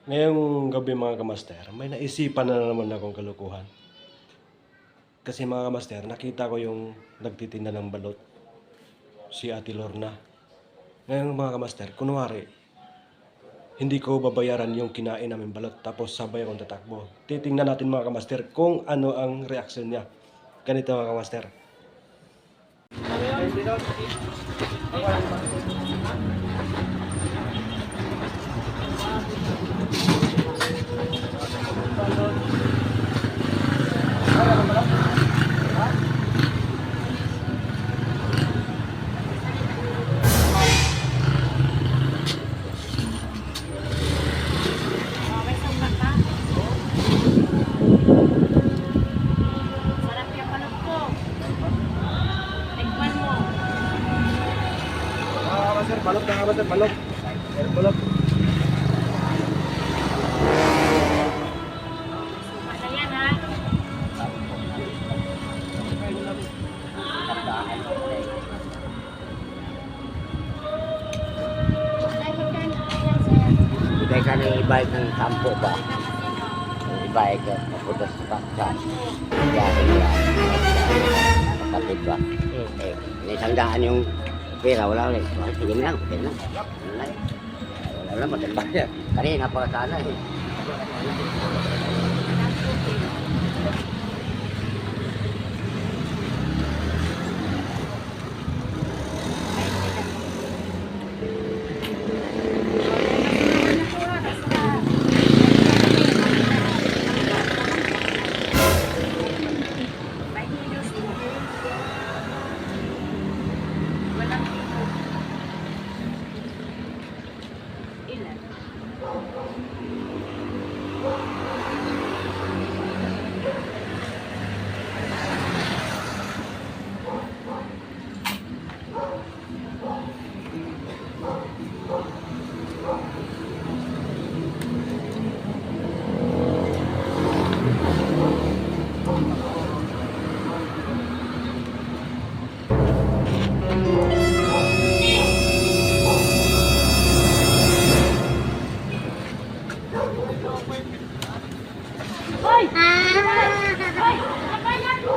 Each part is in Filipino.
Ngayong gabi mga kamaster, may naisipan na naman akong kalukuhan. Kasi mga kamaster, nakita ko yung nagtitinda ng balot, si Ate Lorna. Ngayon mga kamaster, kunwari, hindi ko babayaran yung kinain namin balot tapos sabay akong tatakbo. Titingnan natin mga kamaster kung ano ang reaksyon niya. Ganito mga kamaster. May sugat pa. Sarap yung balot ko. Tikman mo. Sir, balot na nga sir, balot. Sir, balot. Sugat na yan ha. Kaya ka nang ibayad ng sampo ba? Ibayad ka, mapunta sa biyahe niya. Kapatid ba? Isang daan yung pera, wala ulit. Sige lang, okay lang. Wala lang, matanda niya. Kanina pa sana eh. Hoy! Hoy! Nakayan mo!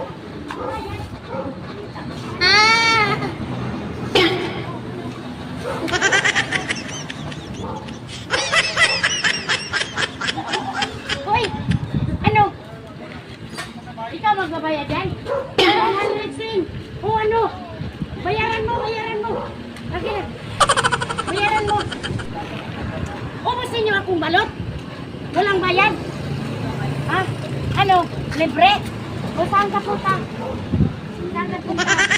Hoy! Ano? Ikaw magbabayad yan? 100 sin! O ano? Bayaran mo, bayaran mo! Lagi na! Bayaran mo! Ubusin niyo akong balot? Walang bayad? Ha? Ano? Libre? O saan ka punta? Saan ka punta?